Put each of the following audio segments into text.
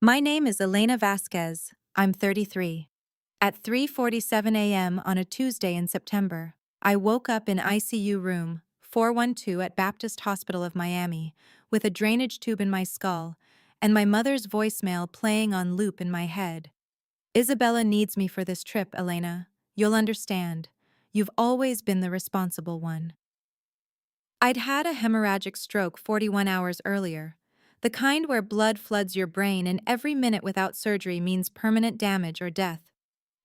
My name is Elena Vasquez. I'm 33. At 3:47 a.m. on a Tuesday in September, I woke up in ICU room 412 at Baptist Hospital of Miami with a drainage tube in my skull and my mother's voicemail playing on loop in my head. Isabella needs me for this trip, Elena. You'll understand. You've always been the responsible one. I'd had a hemorrhagic stroke 41 hours earlier, the kind where blood floods your brain and every minute without surgery means permanent damage or death.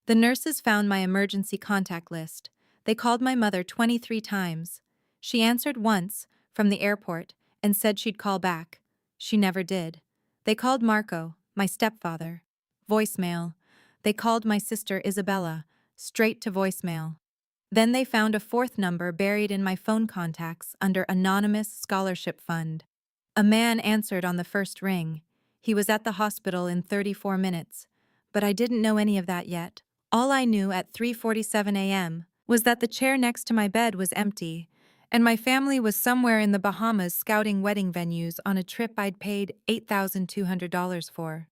The nurses found my emergency contact list. They called my mother 23 times. She answered once, from the airport, and said she'd call back. She never did. They called Marco, my stepfather. Voicemail. They called my sister Isabella, straight to voicemail. Then they found a fourth number buried in my phone contacts under Anonymous Scholarship Fund. A man answered on the first ring. He was at the hospital in 34 minutes. But I didn't know any of that yet. All I knew at 3:47 a.m. was that the chair next to my bed was empty, and my family was somewhere in the Bahamas scouting wedding venues on a trip I'd paid $8,200 for.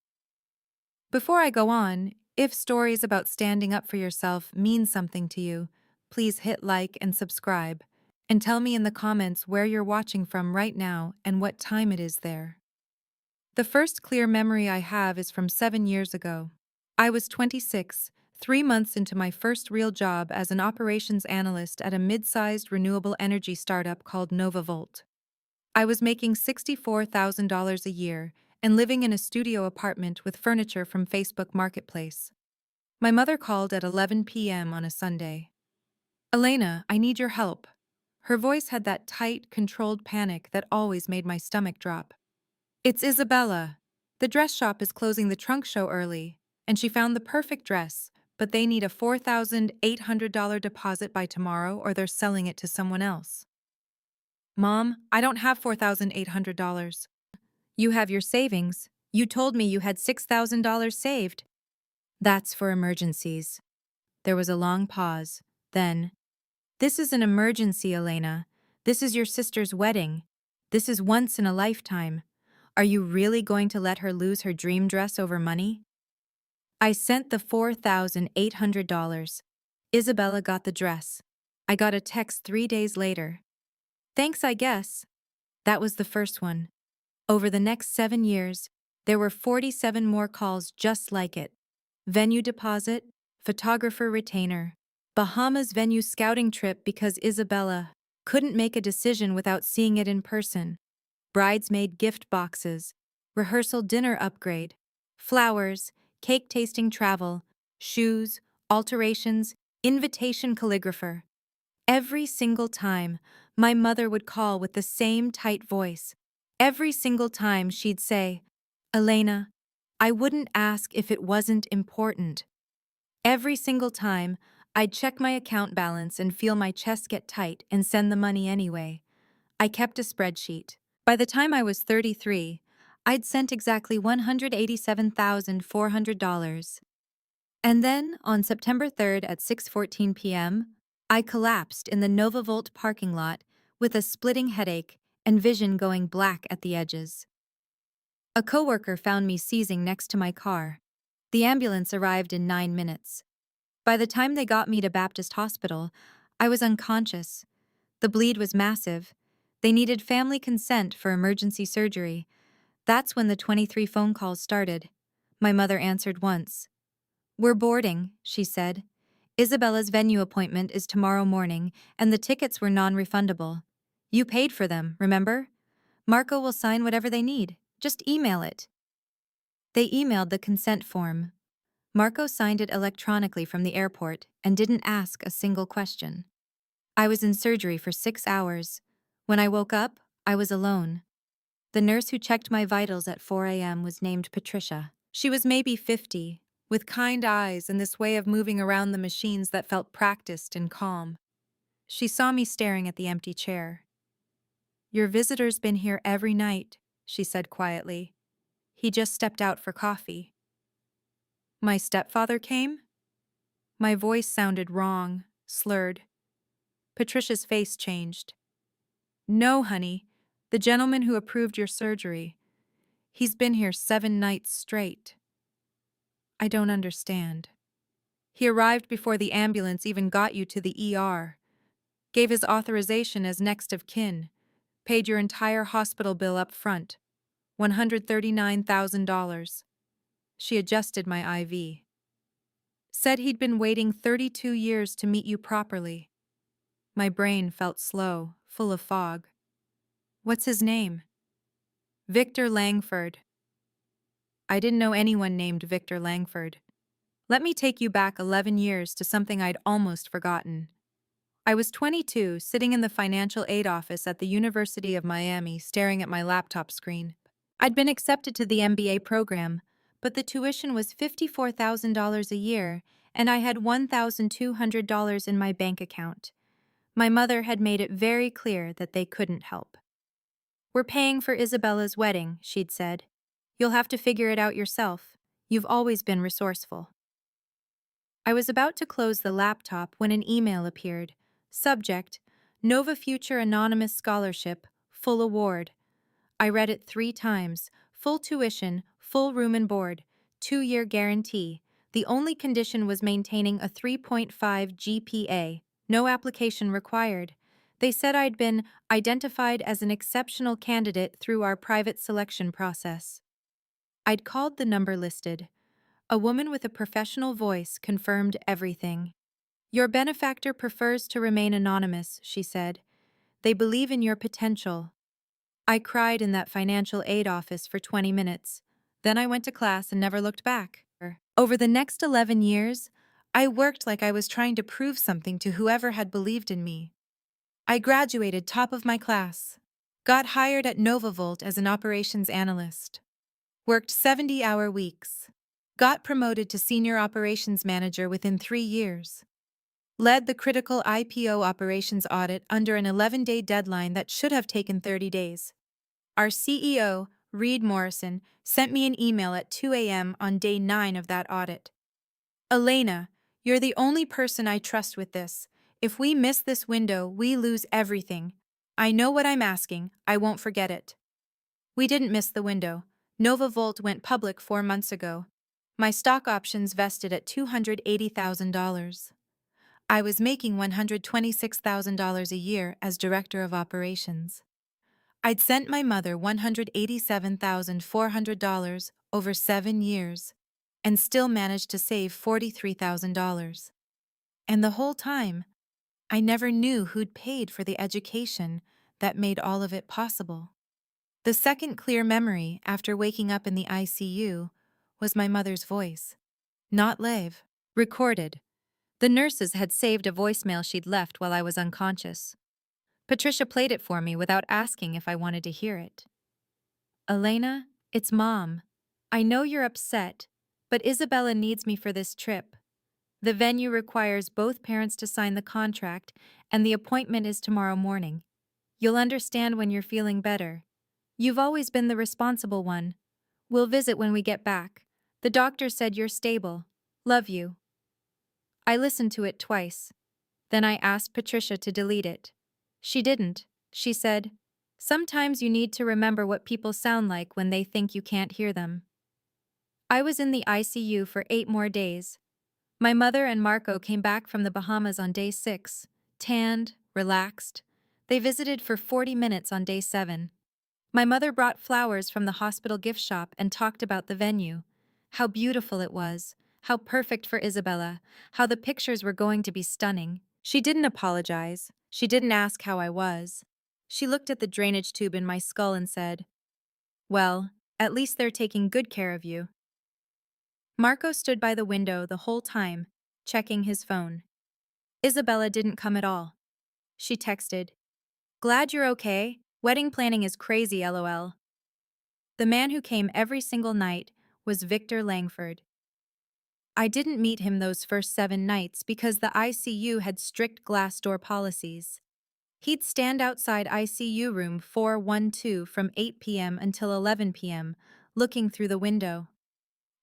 Before I go on, if stories about standing up for yourself mean something to you, please hit like and subscribe, and tell me in the comments where you're watching from right now and what time it is there. The first clear memory I have is from 7 years ago. I was 26, 3 months into my first real job as an operations analyst at a mid-sized renewable energy startup called NovaVolt. I was making $64,000 a year and living in a studio apartment with furniture from Facebook Marketplace. My mother called at 11 p.m. on a Sunday. "Elena, I need your help." Her voice had that tight, controlled panic that always made my stomach drop. "It's Isabella. The dress shop is closing the trunk show early, and she found the perfect dress, but they need a $4,800 deposit by tomorrow or they're selling it to someone else." "Mom, I don't have $4,800. You have your savings. You told me you had $6,000 saved." "That's for emergencies." There was a long pause. Then, "This is an emergency, Elena. This is your sister's wedding. This is once in a lifetime. Are you really going to let her lose her dream dress over money?" I sent the $4,800. Isabella got the dress. I got a text 3 days later. "Thanks, I guess." That was the first one. Over the next 7 years, there were 47 more calls just like it. Venue deposit, photographer retainer, Bahamas venue scouting trip because Isabella couldn't make a decision without seeing it in person, bridesmaid gift boxes, rehearsal dinner upgrade, flowers, cake tasting travel, shoes, alterations, invitation calligrapher. Every single time, my mother would call with the same tight voice. Every single time she'd say, "Elena, I wouldn't ask if it wasn't important." Every single time, I'd check my account balance and feel my chest get tight and send the money anyway. I kept a spreadsheet. By the time I was 33, I'd sent exactly $187,400. And then, on September 3rd at 6:14 p.m., I collapsed in the NovaVolt parking lot with a splitting headache and vision going black at the edges. A coworker found me seizing next to my car. The ambulance arrived in 9 minutes. By the time they got me to Baptist Hospital, I was unconscious. The bleed was massive. They needed family consent for emergency surgery. That's when the 23 phone calls started. My mother answered once. "We're boarding," she said. "Isabella's venue appointment is tomorrow morning, and the tickets were non-refundable. You paid for them, remember? Marco will sign whatever they need. Just email it." They emailed the consent form. Marco signed it electronically from the airport and didn't ask a single question. I was in surgery for 6 hours. When I woke up, I was alone. The nurse who checked my vitals at 4 a.m. was named Patricia. She was maybe 50, with kind eyes and this way of moving around the machines that felt practiced and calm. She saw me staring at the empty chair. "Your visitor's been here every night," she said quietly. "He just stepped out for coffee." "My stepfather came?" My voice sounded wrong, slurred. Patricia's face changed. "No, honey. The gentleman who approved your surgery. He's been here 7 nights straight. I don't understand. He arrived before the ambulance even got you to the ER, gave his authorization as next of kin, paid your entire hospital bill up front, $139,000. She adjusted my IV. Said he'd been waiting 32 years to meet you properly. My brain felt slow, full of fog. What's his name? Victor Langford. I didn't know anyone named Victor Langford. Let me take you back 11 years to something I'd almost forgotten. I was 22, sitting in the financial aid office at the University of Miami, staring at my laptop screen. I'd been accepted to the MBA program, but the tuition was $54,000 a year, and I had $1,200 in my bank account. My mother had made it very clear that they couldn't help. "We're paying for Isabella's wedding," she'd said. "You'll have to figure it out yourself. You've always been resourceful." I was about to close the laptop when an email appeared. Subject: Nova Future Anonymous Scholarship, Full Award. I read it 3 times. Full tuition, full room and board, 2-year guarantee. The only condition was maintaining a 3.5 GPA. No application required. They said I'd been identified as an exceptional candidate through our private selection process. I'd called the number listed. A woman with a professional voice confirmed everything. "Your benefactor prefers to remain anonymous," she said. "They believe in your potential." I cried in that financial aid office for 20 minutes. Then I went to class and never looked back. Over the next 11 years, I worked like I was trying to prove something to whoever had believed in me. I graduated top of my class, got hired at NovaVolt as an operations analyst, worked 70-hour weeks, got promoted to senior operations manager within 3 years, led the critical IPO operations audit under an 11-day deadline that should have taken 30 days. Our CEO, Reed Morrison, sent me an email at 2 a.m. on day 9 of that audit. "Elena, you're the only person I trust with this. If we miss this window, we lose everything. I know what I'm asking. I won't forget it." We didn't miss the window. NovaVolt went public 4 months ago. My stock options vested at $280,000. I was making $126,000 a year as director of operations. I'd sent my mother $187,400 over 7 years and still managed to save $43,000. And the whole time, I never knew who'd paid for the education that made all of it possible. The second clear memory after waking up in the ICU was my mother's voice. Not live. Recorded. The nurses had saved a voicemail she'd left while I was unconscious. Patricia played it for me without asking if I wanted to hear it. "Elena, it's Mom. I know you're upset, but Isabella needs me for this trip. The venue requires both parents to sign the contract, and the appointment is tomorrow morning. You'll understand when you're feeling better. You've always been the responsible one. We'll visit when we get back. The doctor said you're stable. Love you." I listened to it twice. Then I asked Patricia to delete it. She didn't. She said, "Sometimes you need to remember what people sound like when they think you can't hear them." I was in the ICU for 8 more days. My mother and Marco came back from the Bahamas on day 6, tanned, relaxed. They visited for 40 minutes on day 7. My mother brought flowers from the hospital gift shop and talked about the venue. How beautiful it was, how perfect for Isabella, how the pictures were going to be stunning. She didn't apologize. She didn't ask how I was. She looked at the drainage tube in my skull and said, "Well, at least they're taking good care of you." Marco stood by the window the whole time, checking his phone. Isabella didn't come at all. She texted, "Glad you're okay. Wedding planning is crazy, lol." The man who came every single night was Victor Langford. I didn't meet him those first 7 nights because the ICU had strict glass door policies. He'd stand outside ICU room 412 from 8 p.m. until 11 p.m., looking through the window.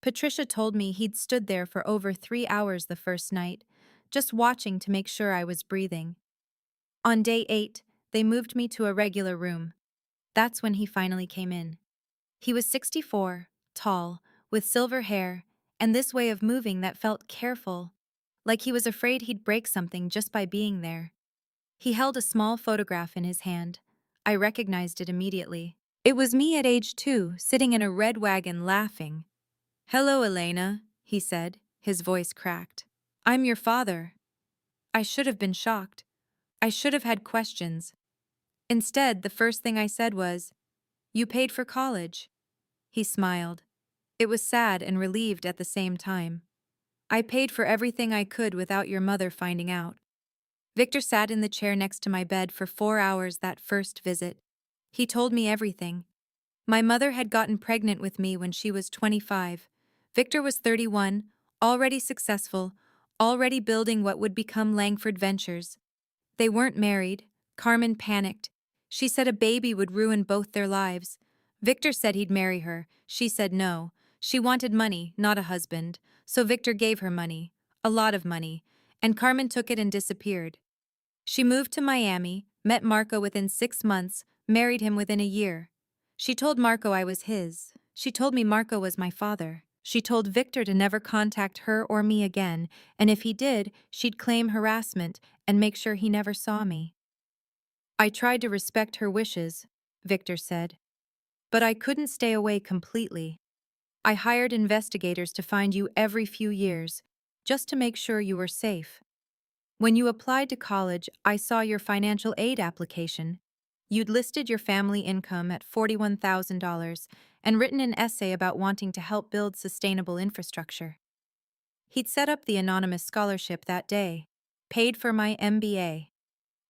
Patricia told me he'd stood there for over 3 hours the first night, just watching to make sure I was breathing. On day 8, they moved me to a regular room. That's when he finally came in. He was 64, tall, with silver hair, and this way of moving that felt careful, like he was afraid he'd break something just by being there. He held a small photograph in his hand. I recognized it immediately. It was me at age 2, sitting in a red wagon laughing. "Hello, Elena," he said, his voice cracked. "I'm your father." I should have been shocked. I should have had questions. Instead, the first thing I said was, "You paid for college." He smiled. It was sad and relieved at the same time. "I paid for everything I could without your mother finding out." Victor sat in the chair next to my bed for 4 hours that first visit. He told me everything. My mother had gotten pregnant with me when she was 25. Victor was 31, already successful, already building what would become Langford Ventures. They weren't married. Carmen panicked. She said a baby would ruin both their lives. Victor said he'd marry her. She said no. She wanted money, not a husband. So Victor gave her money. A lot of money. And Carmen took it and disappeared. She moved to Miami, met Marco within 6 months, married him within a year. She told Marco I was his. She told me Marco was my father. She told Victor to never contact her or me again, and if he did, she'd claim harassment and make sure he never saw me. I tried to respect her wishes, Victor said. But I couldn't stay away completely. I hired investigators to find you every few years, just to make sure you were safe. When you applied to college, I saw your financial aid application. You'd listed your family income at $41,000 and written an essay about wanting to help build sustainable infrastructure. He'd set up the anonymous scholarship that day, paid for my MBA,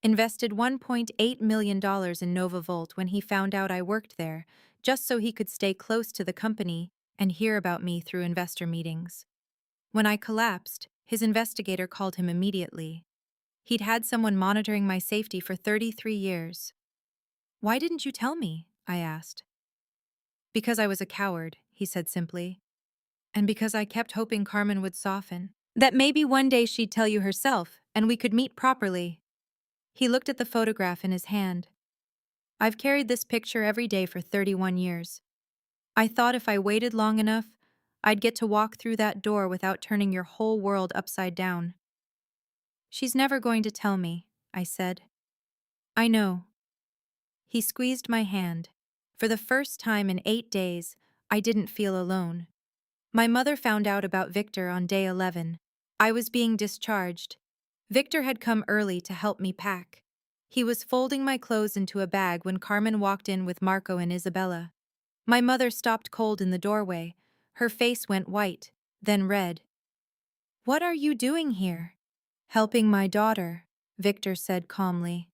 invested $1.8 million in NovaVolt when he found out I worked there, just so he could stay close to the company and hear about me through investor meetings. When I collapsed, his investigator called him immediately. He'd had someone monitoring my safety for 33 years. "Why didn't you tell me?" I asked. "Because I was a coward," he said simply. "And because I kept hoping Carmen would soften. That maybe one day she'd tell you herself, and we could meet properly." He looked at the photograph in his hand. "I've carried this picture every day for 31 years. I thought if I waited long enough, I'd get to walk through that door without turning your whole world upside down." "She's never going to tell me," I said. "I know." He squeezed my hand. For the first time in 8 days, I didn't feel alone. My mother found out about Victor on day 11. I was being discharged. Victor had come early to help me pack. He was folding my clothes into a bag when Carmen walked in with Marco and Isabella. My mother stopped cold in the doorway. Her face went white, then red. "What are you doing here?" "Helping my daughter," Victor said calmly.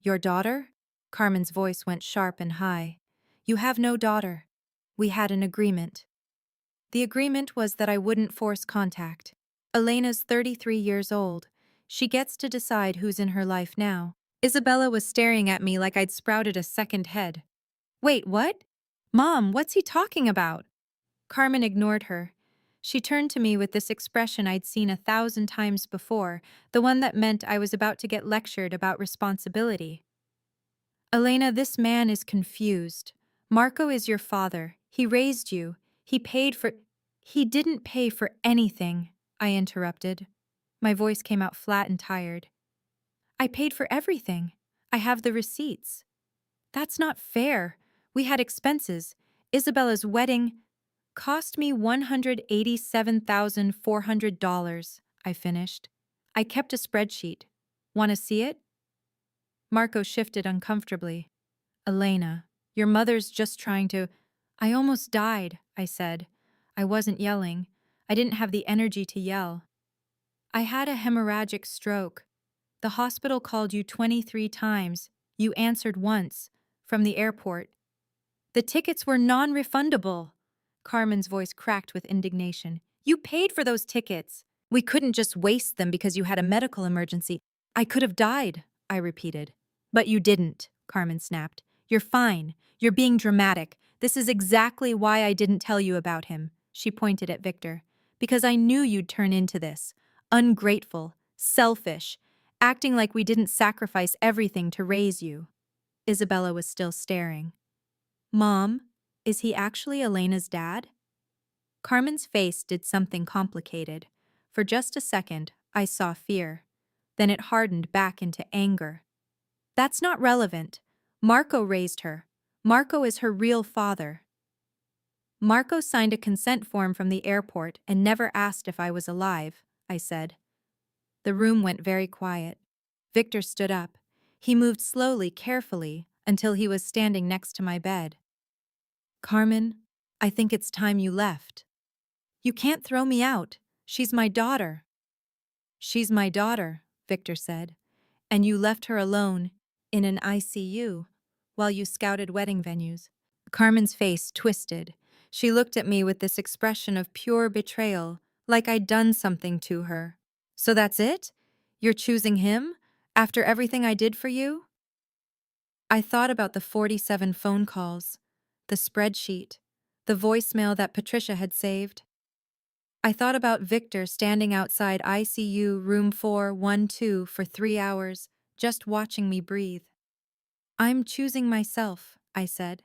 "Your daughter?" Carmen's voice went sharp and high. "You have no daughter. We had an agreement." The agreement was that I wouldn't force contact. Elena's 33 years old. She gets to decide who's in her life now. Isabella was staring at me like I'd sprouted a second head. "Wait, what? Mom, what's he talking about?" Carmen ignored her. She turned to me with this expression I'd seen 1,000 times before, the one that meant I was about to get lectured about responsibility. "Elena, this man is confused. Marco is your father. He raised you. He paid for—" "He didn't pay for anything," I interrupted. My voice came out flat and tired. "I paid for everything. I have the receipts." "That's not fair. We had expenses. Isabella's wedding cost me $187,400, I finished. I kept a spreadsheet. Want to see it?" Marco shifted uncomfortably. "Elena, your mother's just trying to—" "I almost died," I said. I wasn't yelling. I didn't have the energy to yell. "I had a hemorrhagic stroke. The hospital called you 23 times. You answered once. From the airport. The tickets were non-refundable." Carmen's voice cracked with indignation. "You paid for those tickets. We couldn't just waste them because you had a medical emergency." "I could have died," I repeated. "But you didn't," Carmen snapped. "You're fine. You're being dramatic. This is exactly why I didn't tell you about him." She pointed at Victor. "Because I knew you'd turn into this. Ungrateful. Selfish. Acting like we didn't sacrifice everything to raise you." Isabella was still staring. "Mom, Is he actually Elena's dad? Carmen's face did something complicated. For just a second, I saw fear. Then it hardened back into anger. That's not relevant. Marco raised her. Marco is her real father. Marco signed a consent form from the airport and never asked if I was alive, I said. The room went very quiet. Victor stood up. He moved slowly, carefully, until he was standing next to my bed. Carmen, I think it's time you left. You can't throw me out. She's my daughter. She's my daughter, Victor said. And you left her alone, in an ICU, while you scouted wedding venues. Carmen's face twisted. She looked at me with this expression of pure betrayal, like I'd done something to her. So that's it? You're choosing him? After everything I did for you? I thought about the 47 phone calls, the spreadsheet, the voicemail that Patricia had saved. I thought about Victor standing outside ICU room 412 for 3 hours, just watching me breathe. I'm choosing myself, I said.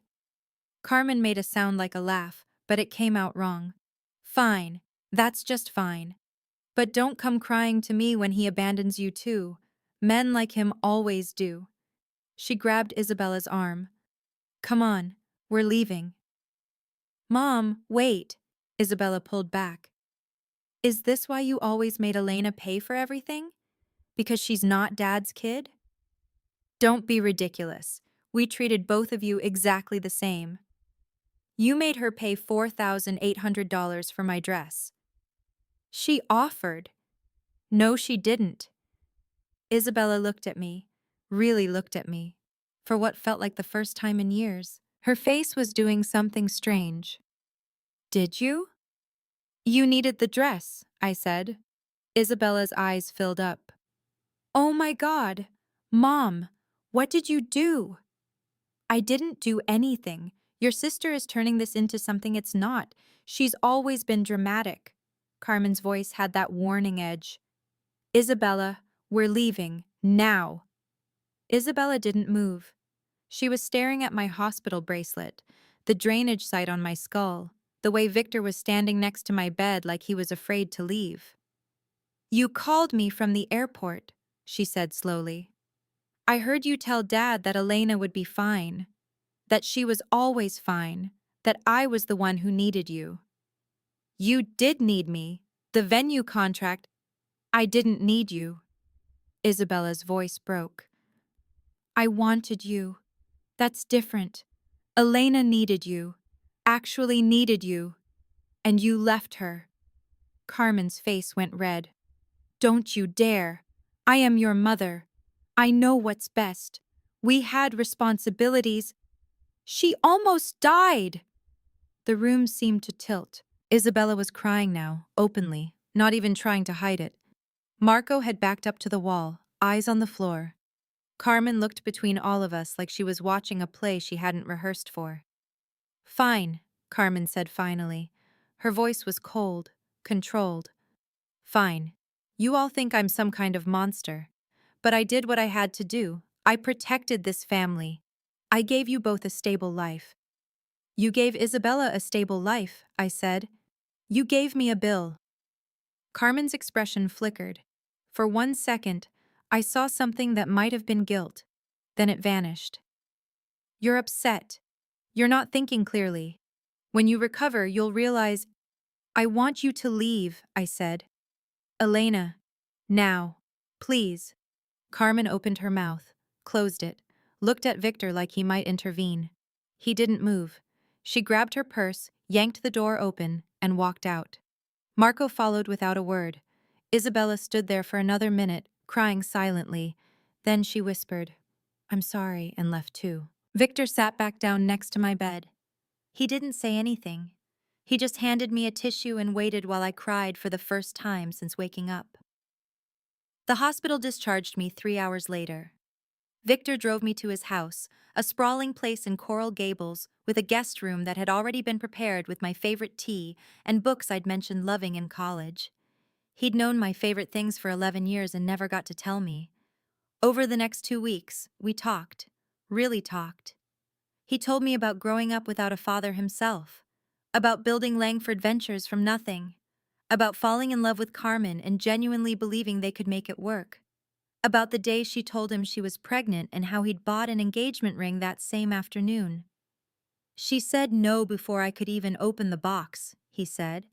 Carmen made a sound like a laugh, but it came out wrong. Fine, that's just fine. But don't come crying to me when he abandons you too. Men like him always do. She grabbed Isabella's arm. Come on, we're leaving. Mom, wait. Isabella pulled back. Is this why you always made Elena pay for everything? Because she's not Dad's kid? Don't be ridiculous. We treated both of you exactly the same. You made her pay $4,800 for my dress. She offered. No, she didn't. Isabella looked at me, really looked at me, for what felt like the first time in years. Her face was doing something strange. Did you? You needed the dress, I said. Isabella's eyes filled up. Oh my God! Mom, what did you do? I didn't do anything. Your sister is turning this into something it's not. She's always been dramatic. Carmen's voice had that warning edge. Isabella, we're leaving, now. Isabella didn't move. She was staring at my hospital bracelet, the drainage site on my skull, the way Victor was standing next to my bed like he was afraid to leave. You called me from the airport, she said slowly. I heard you tell Dad that Elena would be fine, that she was always fine, that I was the one who needed you. You did need me. The venue contract. I didn't need you. Isabella's voice broke. I wanted you. That's different. Elena needed you. Actually needed you. And you left her. Carmen's face went red. Don't you dare. I am your mother. I know what's best. We had responsibilities. She almost died. The room seemed to tilt. Isabella was crying now, openly, not even trying to hide it. Marco had backed up to the wall, eyes on the floor. Carmen looked between all of us like she was watching a play she hadn't rehearsed for. Fine, Carmen said finally. Her voice was cold, controlled. Fine. You all think I'm some kind of monster. But I did what I had to do. I protected this family. I gave you both a stable life. You gave Isabella a stable life, I said. You gave me a bill. Carmen's expression flickered. For 1 second, I saw something that might have been guilt. Then it vanished. You're upset. You're not thinking clearly. When you recover, you'll realize. I want you to leave, I said. Elena. Now. Please. Carmen opened her mouth, closed it, looked at Victor like he might intervene. He didn't move. She grabbed her purse, yanked the door open, and walked out. Marco followed without a word. Isabella stood there for another minute, crying silently. Then she whispered, I'm sorry, and left too. Victor sat back down next to my bed. He didn't say anything. He just handed me a tissue and waited while I cried for the first time since waking up. The hospital discharged me 3 hours later. Victor drove me to his house, a sprawling place in Coral Gables with a guest room that had already been prepared with my favorite tea and books I'd mentioned loving in college. He'd known my favorite things for 11 years and never got to tell me. Over the next 2 weeks, we talked. Really talked. He told me about growing up without a father himself, about building Langford Ventures from nothing, about falling in love with Carmen and genuinely believing they could make it work, about the day she told him she was pregnant and how he'd bought an engagement ring that same afternoon. She said no before I could even open the box, he said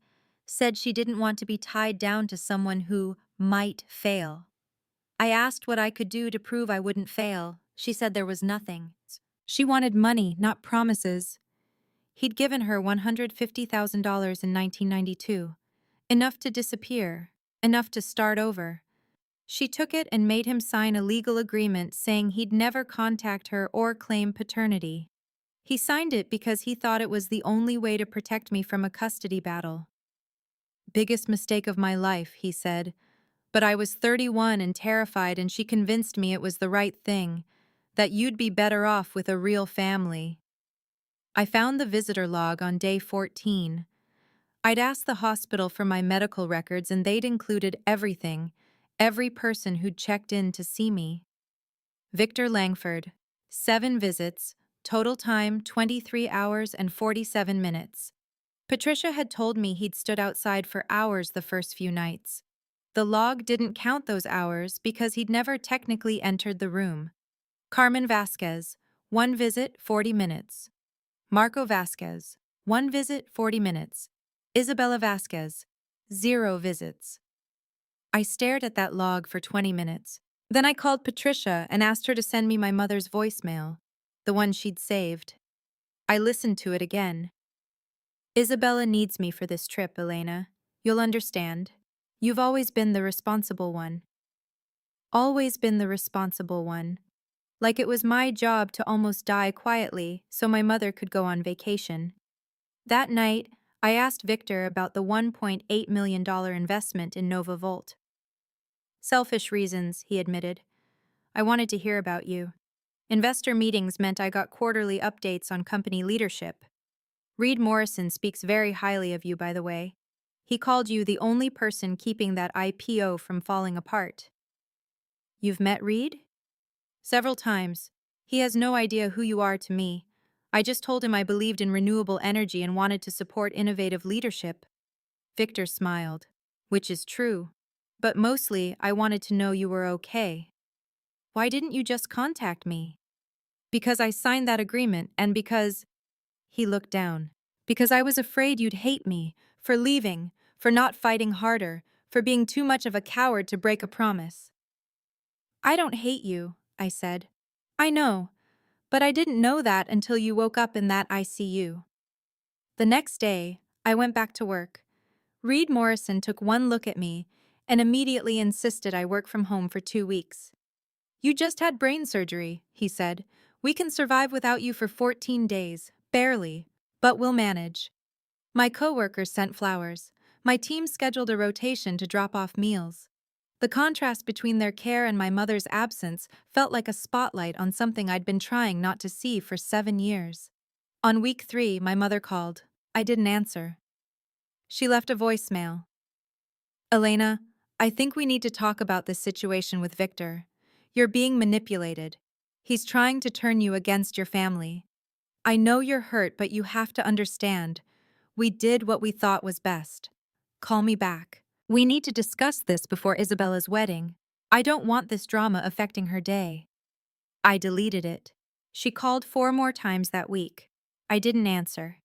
she didn't want to be tied down to someone who might fail. I asked what I could do to prove I wouldn't fail. She said there was nothing. She wanted money, not promises. He'd given her $150,000 in 1992, enough to disappear, enough to start over. She took it and made him sign a legal agreement saying he'd never contact her or claim paternity. He signed it because he thought it was the only way to protect me from a custody battle. Biggest mistake of my life, he said. But I was 31 and terrified, and she convinced me it was the right thing, that you'd be better off with a real family. I found the visitor log on day 14. I'd asked the hospital for my medical records and they'd included everything, every person who'd checked in to see me. Victor Langford, 7 visits, total time 23 hours and 47 minutes. Patricia had told me he'd stood outside for hours the first few nights. The log didn't count those hours because he'd never technically entered the room. Carmen Vasquez, 1 visit, 40 minutes. Marco Vasquez, 1 visit, 40 minutes. Isabella Vasquez, 0 visits. I stared at that log for 20 minutes. Then I called Patricia and asked her to send me my mother's voicemail, the one she'd saved. I listened to it again. Isabella needs me for this trip, Elena. You'll understand. You've always been the responsible one. Always been the responsible one. Like it was my job to almost die quietly so my mother could go on vacation. That night, I asked Victor about the $1.8 million investment in Nova Volt. Selfish reasons, he admitted. I wanted to hear about you. Investor meetings meant I got quarterly updates on company leadership. Reed Morrison speaks very highly of you, by the way. He called you the only person keeping that IPO from falling apart. You've met Reed? Several times. He has no idea who you are to me. I just told him I believed in renewable energy and wanted to support innovative leadership. Victor smiled. Which is true. But mostly, I wanted to know you were okay. Why didn't you just contact me? Because I signed that agreement and because... He looked down. Because I was afraid you'd hate me, for leaving, for not fighting harder, for being too much of a coward to break a promise. I don't hate you, I said. I know, but I didn't know that until you woke up in that ICU. The next day, I went back to work. Reed Morrison took one look at me and immediately insisted I work from home for 2 weeks. You just had brain surgery, he said. We can survive without you for 14 days, barely, but we'll manage. My coworkers sent flowers. My team scheduled a rotation to drop off meals. The contrast between their care and my mother's absence felt like a spotlight on something I'd been trying not to see for 7 years. On week 3, my mother called. I didn't answer. She left a voicemail. Elena, I think we need to talk about this situation with Victor. You're being manipulated. He's trying to turn you against your family. I know you're hurt, but you have to understand. We did what we thought was best. Call me back. We need to discuss this before Isabella's wedding. I don't want this drama affecting her day. I deleted it. She called 4 more times that week. I didn't answer.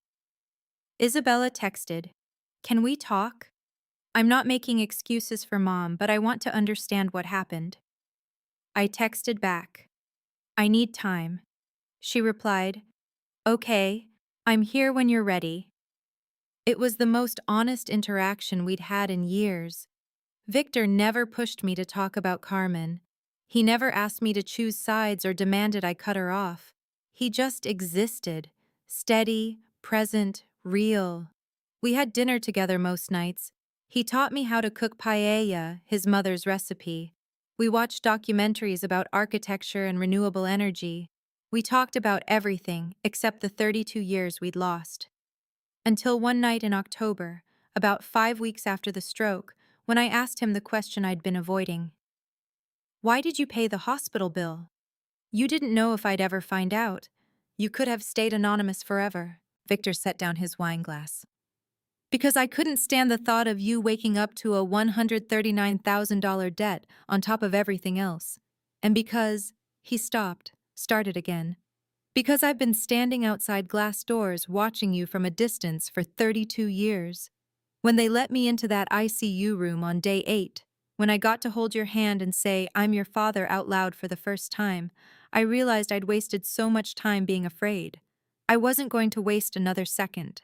Isabella texted, Can we talk? I'm not making excuses for Mom, but I want to understand what happened. I texted back. I need time. She replied, Okay, I'm here when you're ready. It was the most honest interaction we'd had in years. Victor never pushed me to talk about Carmen. He never asked me to choose sides or demanded I cut her off. He just existed, steady, present, real. We had dinner together most nights. He taught me how to cook paella, his mother's recipe. We watched documentaries about architecture and renewable energy. We talked about everything except the 32 years we'd lost. Until one night in October, about 5 weeks after the stroke, when I asked him the question I'd been avoiding. Why did you pay the hospital bill? You didn't know if I'd ever find out. You could have stayed anonymous forever. Victor set down his wine glass. Because I couldn't stand the thought of you waking up to a $139,000 debt on top of everything else. And because, he stopped, started again. Because I've been standing outside glass doors watching you from a distance for 32 years. When they let me into that ICU room on day 8, when I got to hold your hand and say, "I'm your father" out loud for the first time, I realized I'd wasted so much time being afraid. I wasn't going to waste another second.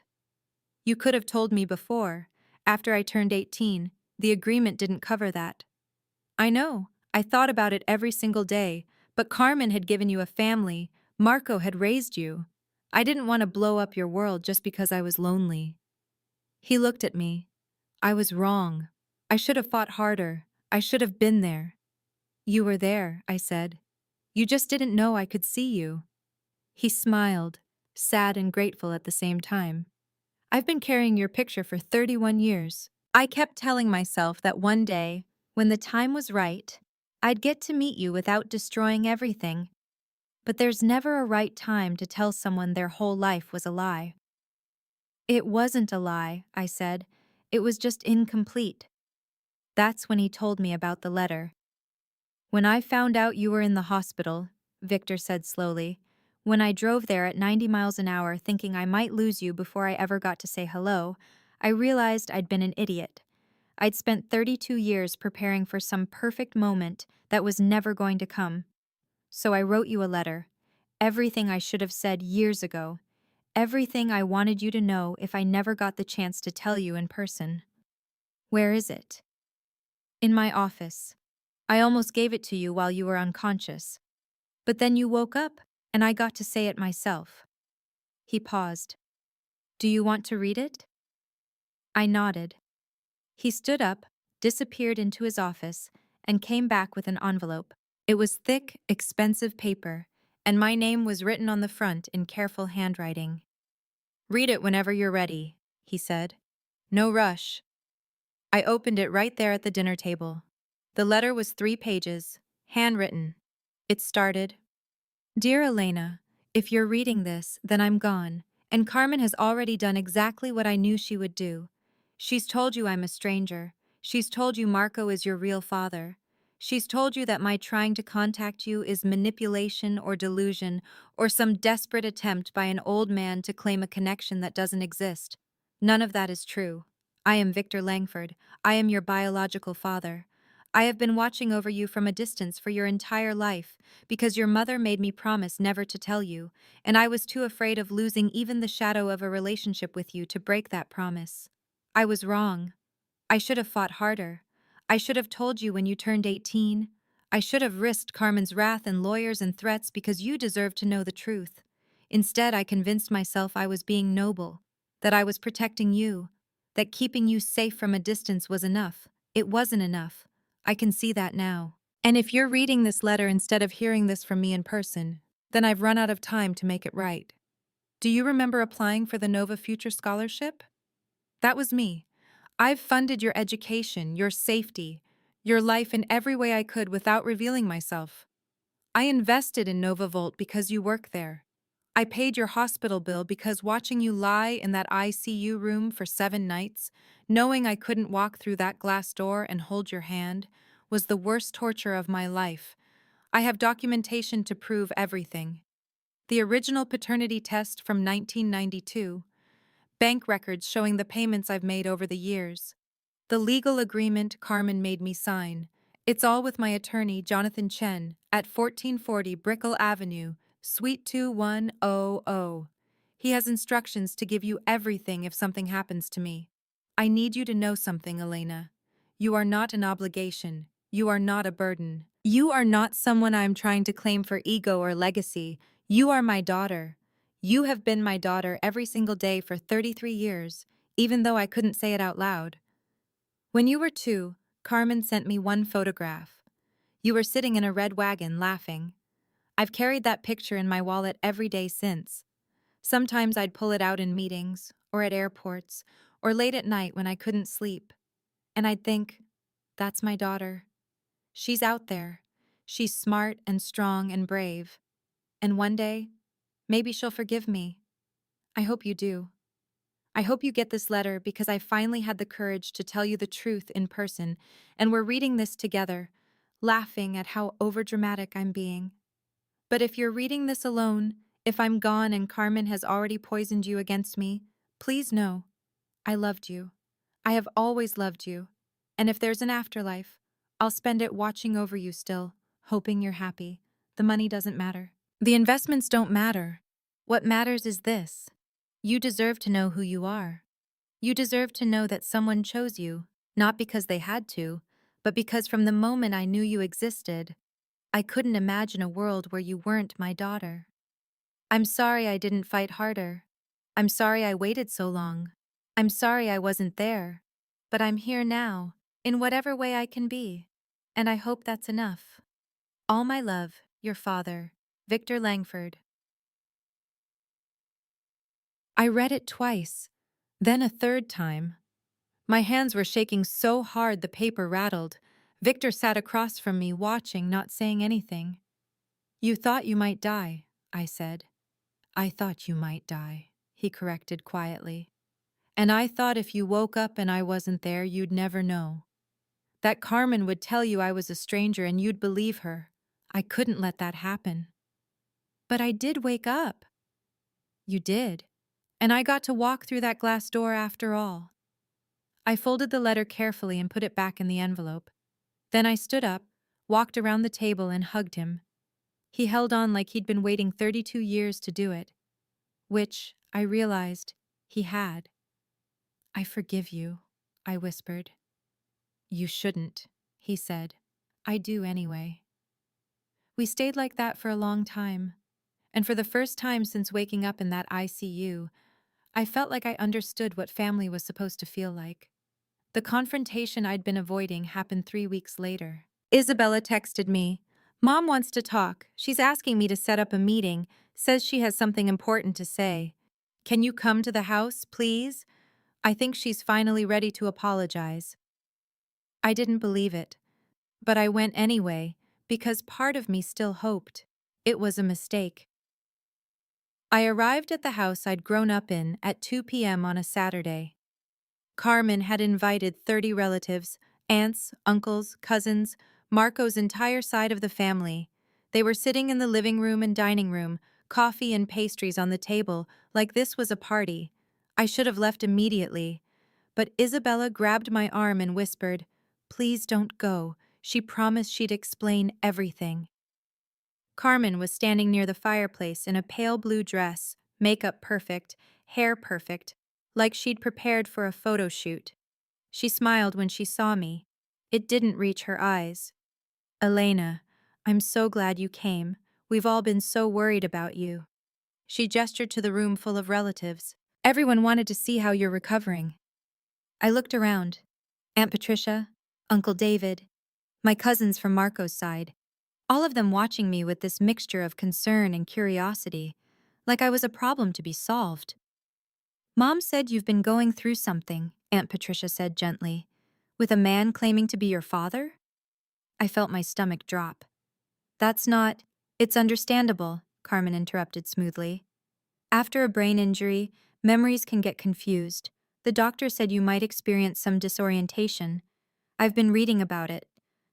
You could have told me before. After I turned 18, the agreement didn't cover that. I know, I thought about it every single day, but Carmen had given you a family, Marco had raised you. I didn't want to blow up your world just because I was lonely. He looked at me. I was wrong. I should have fought harder. I should have been there. You were there, I said. You just didn't know I could see you. He smiled, sad and grateful at the same time. I've been carrying your picture for 31 years. I kept telling myself that one day, when the time was right, I'd get to meet you without destroying everything. But there's never a right time to tell someone their whole life was a lie. It wasn't a lie, I said. It was just incomplete. That's when he told me about the letter. When I found out you were in the hospital, Victor said slowly, when I drove there at 90 miles an hour thinking I might lose you before I ever got to say hello, I realized I'd been an idiot. I'd spent 32 years preparing for some perfect moment that was never going to come. So I wrote you a letter. Everything I should have said years ago. Everything I wanted you to know if I never got the chance to tell you in person. Where is it? In my office. I almost gave it to you while you were unconscious. But then you woke up, and I got to say it myself. He paused. Do you want to read it? I nodded. He stood up, disappeared into his office, and came back with an envelope. It was thick, expensive paper, and my name was written on the front in careful handwriting. Read it whenever you're ready, he said. No rush. I opened it right there at the dinner table. The letter was 3 pages, handwritten. It started, Dear Elena, if you're reading this, then I'm gone, and Carmen has already done exactly what I knew she would do. She's told you I'm a stranger. She's told you Marco is your real father. She's told you that my trying to contact you is manipulation or delusion or some desperate attempt by an old man to claim a connection that doesn't exist. None of that is true. I am Victor Langford. I am your biological father. I have been watching over you from a distance for your entire life, because your mother made me promise never to tell you, and I was too afraid of losing even the shadow of a relationship with you to break that promise. I was wrong. I should have fought harder. I should have told you when you turned 18. I should have risked Carmen's wrath and lawyers and threats because you deserved to know the truth. Instead, I convinced myself I was being noble, that I was protecting you, that keeping you safe from a distance was enough. It wasn't enough. I can see that now. And if you're reading this letter instead of hearing this from me in person, then I've run out of time to make it right. Do you remember applying for the Nova Future Scholarship? That was me. I've funded your education, your safety, your life in every way I could without revealing myself. I invested in Nova Volt because you work there. I paid your hospital bill because watching you lie in that ICU room for 7 nights, knowing I couldn't walk through that glass door and hold your hand, was the worst torture of my life. I have documentation to prove everything. The original paternity test from 1992, bank records showing the payments I've made over the years, the legal agreement Carmen made me sign. It's all with my attorney, Jonathan Chen, at 1440 Brickell Avenue, Suite 2100. He has instructions to give you everything if something happens to me. I need you to know something, Elena. You are not an obligation. You are not a burden. You are not someone I'm trying to claim for ego or legacy. You are my daughter. You have been my daughter every single day for 33 years, even though I couldn't say it out loud. When you were 2, Carmen sent me one photograph. You were sitting in a red wagon, laughing. I've carried that picture in my wallet every day since. Sometimes I'd pull it out in meetings, or at airports, or late at night when I couldn't sleep. And I'd think, that's my daughter. She's out there. She's smart and strong and brave. And one day, Maybe she'll forgive me. I hope you do. I hope you get this letter because I finally had the courage to tell you the truth in person, and we're reading this together, laughing at how overdramatic I'm being. But if you're reading this alone, if I'm gone and Carmen has already poisoned you against me, please know, I loved you. I have always loved you. And if there's an afterlife, I'll spend it watching over you still, hoping you're happy. The money doesn't matter. The investments don't matter. What matters is this. You deserve to know who you are. You deserve to know that someone chose you, not because they had to, but because from the moment I knew you existed, I couldn't imagine a world where you weren't my daughter. I'm sorry I didn't fight harder. I'm sorry I waited so long. I'm sorry I wasn't there. But I'm here now, in whatever way I can be. And I hope that's enough. All my love, your father, Victor Langford. I read it twice, then a third time. My hands were shaking so hard the paper rattled. Victor sat across from me, watching, not saying anything. You thought you might die, I said. I thought you might die, he corrected quietly. And I thought if you woke up and I wasn't there, you'd never know. That Carmen would tell you I was a stranger and you'd believe her. I couldn't let that happen. But I did wake up. You did. And I got to walk through that glass door after all. I folded the letter carefully and put it back in the envelope. Then I stood up, walked around the table and hugged him. He held on like he'd been waiting 32 years to do it, which, I realized, he had. I forgive you, I whispered. You shouldn't, he said. I do anyway. We stayed like that for a long time, and for the first time since waking up in that ICU, I felt like I understood what family was supposed to feel like. The confrontation I'd been avoiding happened 3 weeks later. Isabella texted me. Mom wants to talk. She's asking me to set up a meeting, says she has something important to say. Can you come to the house, please? I think she's finally ready to apologize. I didn't believe it, but I went anyway, because part of me still hoped. It was a mistake. I arrived at the house I'd grown up in at 2 p.m. on a Saturday. Carmen had invited 30 relatives, aunts, uncles, cousins, Marco's entire side of the family. They were sitting in the living room and dining room, coffee and pastries on the table, like this was a party. I should have left immediately, but Isabella grabbed my arm and whispered, "Please don't go." She promised she'd explain everything. Carmen was standing near the fireplace in a pale blue dress, makeup perfect, hair perfect, like she'd prepared for a photo shoot. She smiled when she saw me. It didn't reach her eyes. Elena, I'm so glad you came. We've all been so worried about you. She gestured to the room full of relatives. Everyone wanted to see how you're recovering. I looked around. Aunt Patricia, Uncle David, my cousins from Marco's side, all of them watching me with this mixture of concern and curiosity, like I was a problem to be solved. Mom said you've been going through something, Aunt Patricia said gently. With a man claiming to be your father? I felt my stomach drop. That's not... It's understandable, Carmen interrupted smoothly. After a brain injury, memories can get confused. The doctor said you might experience some disorientation. I've been reading about it.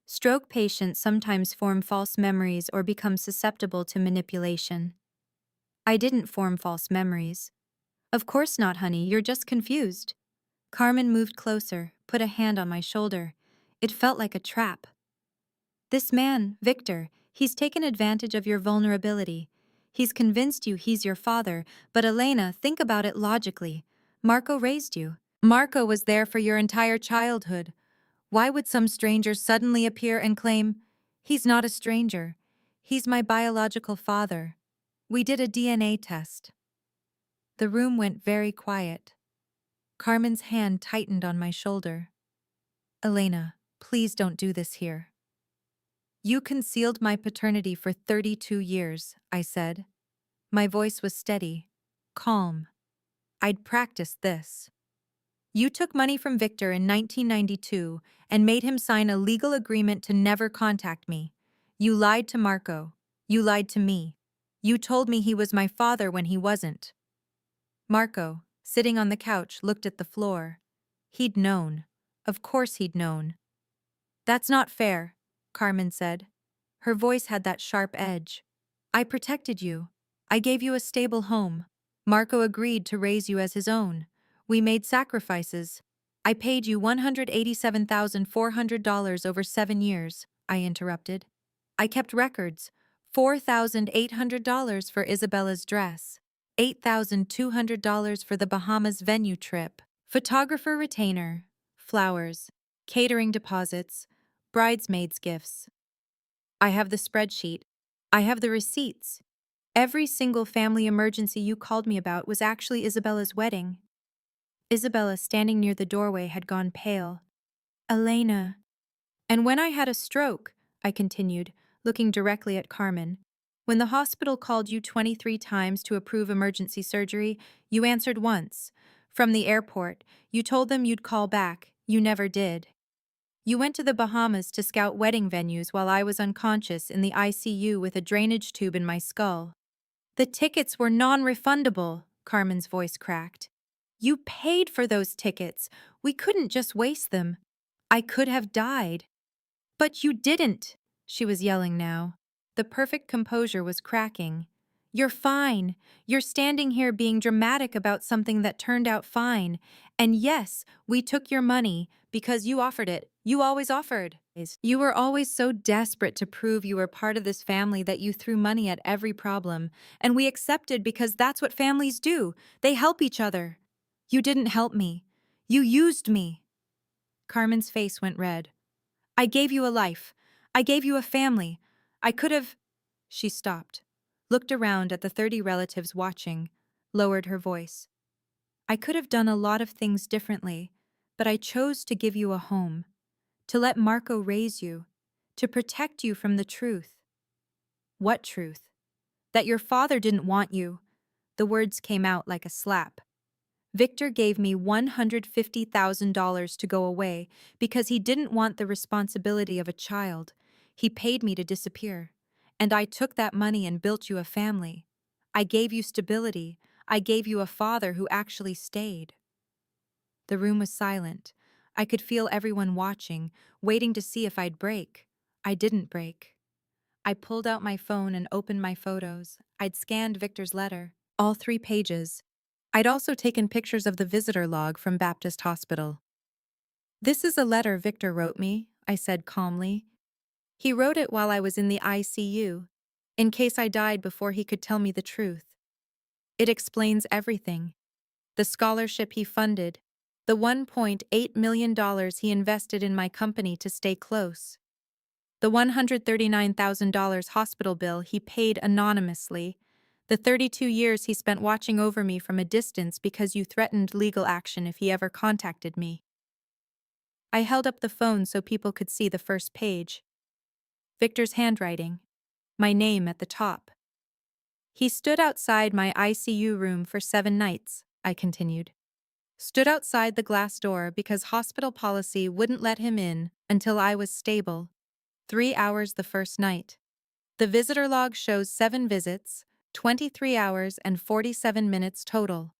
Stroke patients sometimes form false memories or become susceptible to manipulation. I didn't form false memories. Of course not, honey, you're just confused. Carmen moved closer, put a hand on my shoulder. It felt like a trap. This man, Victor, he's taken advantage of your vulnerability. He's convinced you he's your father, but Elena, think about it logically. Marco raised you. Marco was there for your entire childhood. Why would some stranger suddenly appear and claim, he's not a stranger, he's my biological father? We did a DNA test. The room went very quiet. Carmen's hand tightened on my shoulder. Elena, please don't do this here. You concealed my paternity for 32 years, I said. My voice was steady, calm. I'd practiced this. You took money from Victor in 1992 and made him sign a legal agreement to never contact me. You lied to Marco. You lied to me. You told me he was my father when he wasn't. Marco, sitting on the couch, looked at the floor. He'd known. Of course he'd known. That's not fair, Carmen said. Her voice had that sharp edge. I protected you. I gave you a stable home. Marco agreed to raise you as his own. We made sacrifices. I paid you $187,400 over 7 years, I interrupted. I kept records. $4,800 for Isabella's dress. $8,200 for the Bahamas venue trip. Photographer retainer. Flowers. Catering deposits. Bridesmaids' gifts. I have the spreadsheet. I have the receipts. Every single family emergency you called me about was actually Isabella's wedding. Isabella, standing near the doorway, had gone pale. Elena. And when I had a stroke, I continued, looking directly at Carmen. When the hospital called you 23 times to approve emergency surgery, you answered once. From the airport, you told them you'd call back. You never did. You went to the Bahamas to scout wedding venues while I was unconscious in the ICU with a drainage tube in my skull. The tickets were non-refundable, Carmen's voice cracked. You paid for those tickets. We couldn't just waste them. I could have died. But you didn't, she was yelling now. The perfect composure was cracking. You're fine. You're standing here being dramatic about something that turned out fine. And yes, we took your money because you offered it. You always offered. You were always so desperate to prove you were part of this family that you threw money at every problem. And we accepted because that's what families do. They help each other. You didn't help me. You used me. Carmen's face went red. I gave you a life. I gave you a family. I could have... She stopped, looked around at the 30 relatives watching, lowered her voice. I could have done a lot of things differently, but I chose to give you a home, to let Marco raise you, to protect you from the truth. What truth? That your father didn't want you. The words came out like a slap. Victor gave me $150,000 to go away because he didn't want the responsibility of a child. He paid me to disappear. And I took that money and built you a family. I gave you stability. I gave you a father who actually stayed. The room was silent. I could feel everyone watching, waiting to see if I'd break. I didn't break. I pulled out my phone and opened my photos. I'd scanned Victor's letter, all 3 pages. I'd also taken pictures of the visitor log from Baptist Hospital. This is a letter Victor wrote me, I said calmly. He wrote it while I was in the ICU, in case I died before he could tell me the truth. It explains everything. The scholarship he funded, the $1.8 million he invested in my company to stay close, the $139,000 hospital bill he paid anonymously, the 32 years he spent watching over me from a distance because you threatened legal action if he ever contacted me. I held up the phone so people could see the first page. Victor's handwriting, my name at the top. He stood outside my ICU room for 7 nights, I continued. Stood outside the glass door because hospital policy wouldn't let him in until I was stable. 3 hours the first night. The visitor log shows 7 visits, 23 hours and 47 minutes total.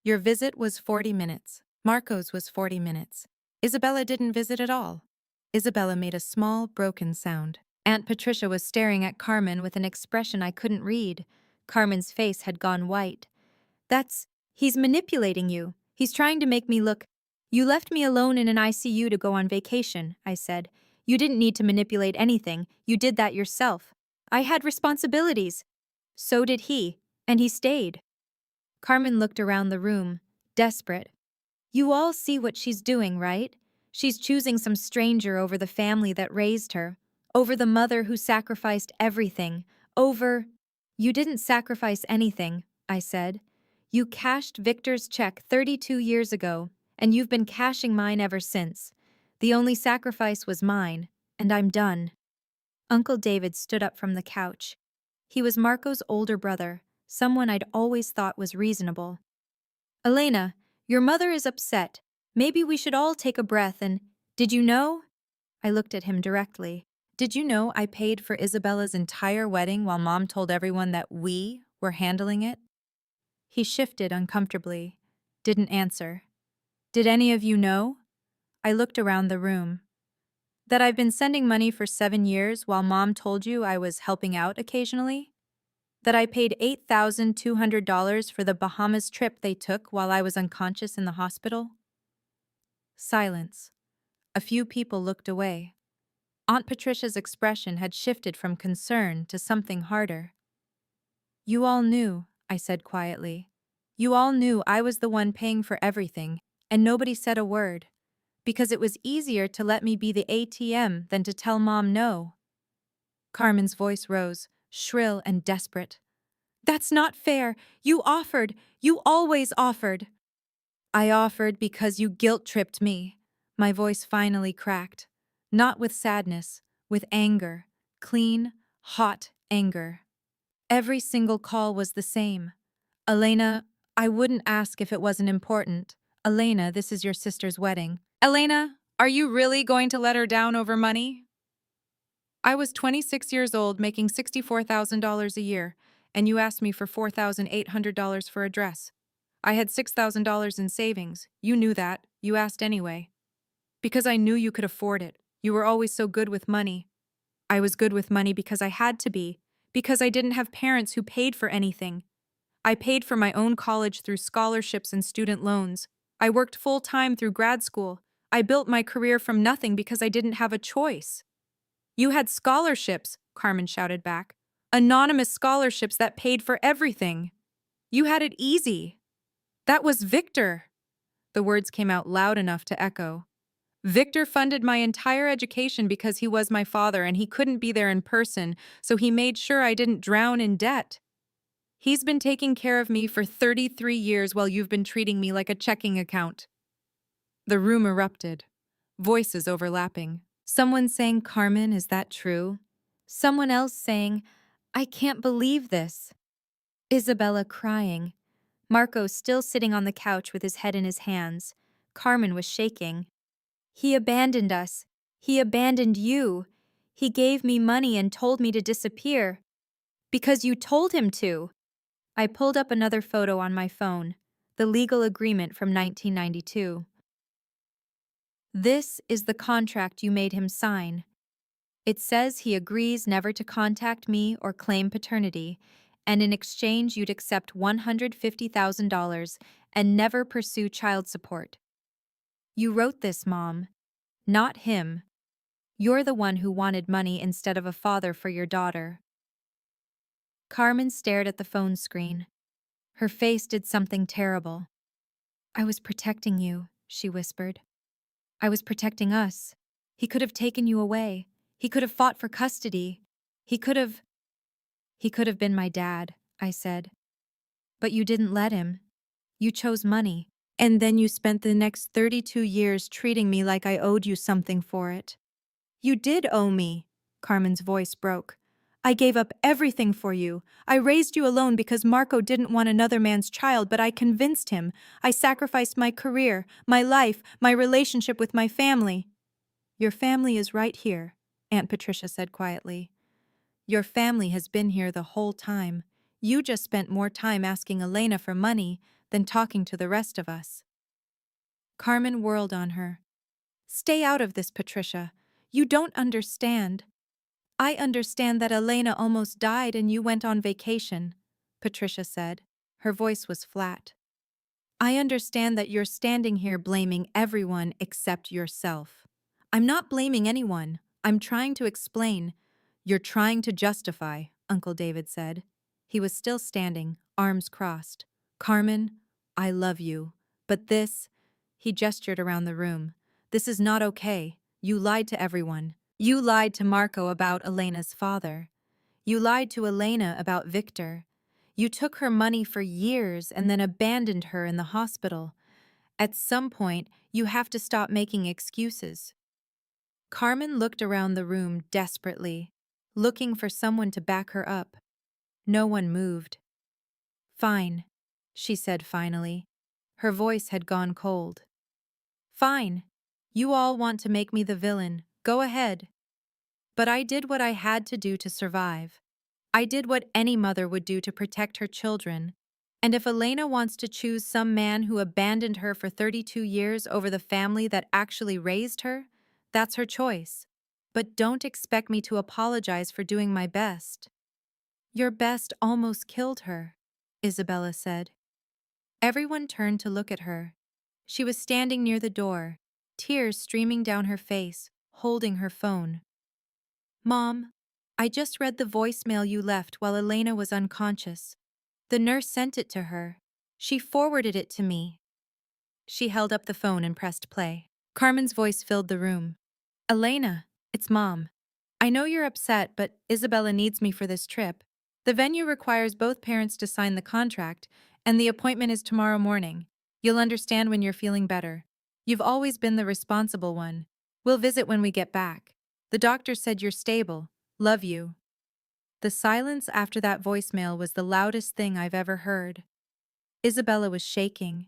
Your visit was 40 minutes. Marco's was 40 minutes. Isabella didn't visit at all. Isabella made a small, broken sound. Aunt Patricia was staring at Carmen with an expression I couldn't read. Carmen's face had gone white. He's manipulating you. He's trying to make me look... You left me alone in an ICU to go on vacation, I said. You didn't need to manipulate anything. You did that yourself. I had responsibilities. So did he, and he stayed. Carmen looked around the room, desperate. You all see what she's doing, right? She's choosing some stranger over the family that raised her, over the mother who sacrificed everything, over... You didn't sacrifice anything, I said. You cashed Victor's check 32 years ago, and you've been cashing mine ever since. The only sacrifice was mine, and I'm done. Uncle David stood up from the couch. He was Marco's older brother, someone I'd always thought was reasonable. Elena, your mother is upset. Maybe we should all take a breath and... Did you know? I looked at him directly. Did you know I paid for Isabella's entire wedding while Mom told everyone that we were handling it? He shifted uncomfortably, didn't answer. Did any of you know? I looked around the room. That I've been sending money for 7 years while Mom told you I was helping out occasionally? That I paid $8,200 for the Bahamas trip they took while I was unconscious in the hospital? Silence. A few people looked away. Aunt Patricia's expression had shifted from concern to something harder. You all knew, I said quietly. You all knew I was the one paying for everything, and nobody said a word, because it was easier to let me be the ATM than to tell Mom no. Carmen's voice rose, shrill and desperate. That's not fair. You offered. You always offered. I offered because you guilt-tripped me. My voice finally cracked. Not with sadness, with anger. Clean, hot anger. Every single call was the same. Elena, I wouldn't ask if it wasn't important. Elena, this is your sister's wedding. Elena, are you really going to let her down over money? I was 26 years old making $64,000 a year, and you asked me for $4,800 for a dress. I had $6,000 in savings. You knew that. You asked anyway. Because I knew you could afford it. You were always so good with money. I was good with money because I had to be, because I didn't have parents who paid for anything. I paid for my own college through scholarships and student loans. I worked full-time through grad school. I built my career from nothing because I didn't have a choice. You had scholarships, Carmen shouted back. Anonymous scholarships that paid for everything. You had it easy. That was Victor. The words came out loud enough to echo. Victor funded my entire education because he was my father and he couldn't be there in person, so he made sure I didn't drown in debt. He's been taking care of me for 33 years while you've been treating me like a checking account. The room erupted. Voices overlapping. Someone saying, Carmen, is that true? Someone else saying, I can't believe this. Isabella crying. Marco still sitting on the couch with his head in his hands. Carmen was shaking. He abandoned us. He abandoned you. He gave me money and told me to disappear. Because you told him to. I pulled up another photo on my phone, the legal agreement from 1992. This is the contract you made him sign. It says he agrees never to contact me or claim paternity, and in exchange you'd accept $150,000 and never pursue child support. You wrote this, Mom. Not him. You're the one who wanted money instead of a father for your daughter. Carmen stared at the phone screen. Her face did something terrible. I was protecting you, she whispered. I was protecting us. He could have taken you away. He could have fought for custody. He could have been my dad, I said. But you didn't let him. You chose money. And then you spent the next 32 years treating me like I owed you something for it. You did owe me. Carmen's voice broke. I gave up everything for you. I raised you alone because Marco didn't want another man's child, but I convinced him. I sacrificed my career, my life, my relationship with my family. Your family is right here, Aunt Patricia said quietly. Your family has been here the whole time. You just spent more time asking Elena for money than talking to the rest of us. Carmen whirled on her. Stay out of this, Patricia. You don't understand. I understand that Elena almost died and you went on vacation, Patricia said. Her voice was flat. I understand that you're standing here blaming everyone except yourself. I'm not blaming anyone. I'm trying to explain. You're trying to justify, Uncle David said. He was still standing, arms crossed. Carmen, I love you. But this, he gestured around the room. This is not okay. You lied to everyone. You lied to Marco about Elena's father. You lied to Elena about Victor. You took her money for years and then abandoned her in the hospital. At some point, you have to stop making excuses. Carmen looked around the room desperately, looking for someone to back her up. No one moved. Fine, she said finally. Her voice had gone cold. Fine. You all want to make me the villain. Go ahead. But I did what I had to do to survive. I did what any mother would do to protect her children. And if Elena wants to choose some man who abandoned her for 32 years over the family that actually raised her, that's her choice. But don't expect me to apologize for doing my best. Your best almost killed her, Isabella said. Everyone turned to look at her. She was standing near the door, tears streaming down her face, holding her phone. Mom, I just read the voicemail you left while Elena was unconscious. The nurse sent it to her. She forwarded it to me. She held up the phone and pressed play. Carmen's voice filled the room. Elena, it's Mom. I know you're upset, but Isabella needs me for this trip. The venue requires both parents to sign the contract, and the appointment is tomorrow morning. You'll understand when you're feeling better. You've always been the responsible one. We'll visit when we get back. The doctor said you're stable. Love you. The silence after that voicemail was the loudest thing I've ever heard. Isabella was shaking.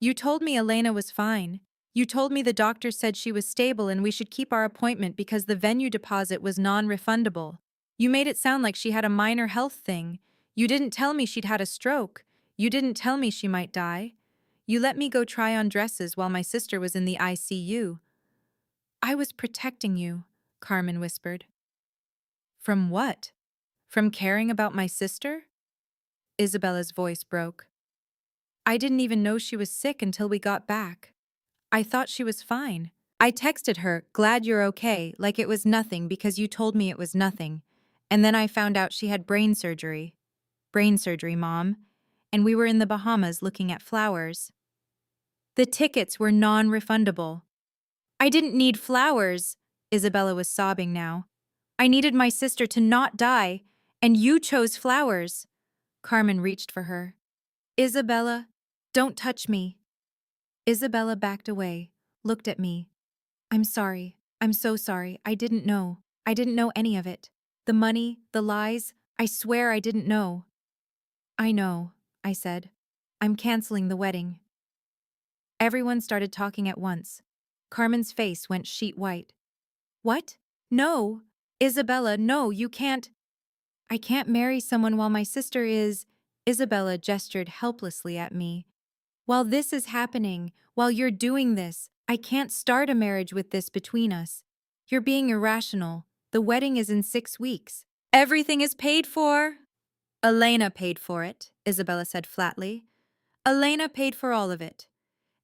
You told me Elena was fine. You told me the doctor said she was stable and we should keep our appointment because the venue deposit was non-refundable. You made it sound like she had a minor health thing. You didn't tell me she'd had a stroke. You didn't tell me she might die. You let me go try on dresses while my sister was in the ICU. I was protecting you, Carmen whispered. From what? From caring about my sister? Isabella's voice broke. I didn't even know she was sick until we got back. I thought she was fine. I texted her, glad you're okay, like it was nothing because you told me it was nothing. And then I found out she had brain surgery. Brain surgery, Mom. And we were in the Bahamas looking at flowers. The tickets were non-refundable. I didn't need flowers. Isabella was sobbing now. I needed my sister to not die, and you chose flowers. Carmen reached for her. Isabella, don't touch me. Isabella backed away, looked at me. I'm sorry. I'm so sorry. I didn't know. I didn't know any of it. The money, the lies, I swear I didn't know. I know, I said. I'm canceling the wedding. Everyone started talking at once. Carmen's face went sheet white. What? No. Isabella, no, you can't. I can't marry someone while my sister is. Isabella gestured helplessly at me. While this is happening, while you're doing this, I can't start a marriage with this between us. You're being irrational. The wedding is in 6 weeks. Everything is paid for. Elena paid for it, Isabella said flatly. Elena paid for all of it.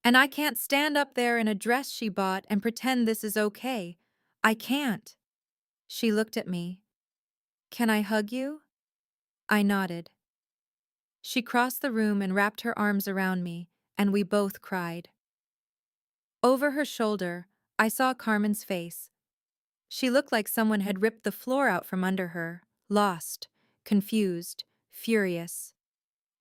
And I can't stand up there in a dress she bought and pretend this is okay. I can't. She looked at me. Can I hug you? I nodded. She crossed the room and wrapped her arms around me, and we both cried. Over her shoulder, I saw Carmen's face. She looked like someone had ripped the floor out from under her, lost, confused, furious.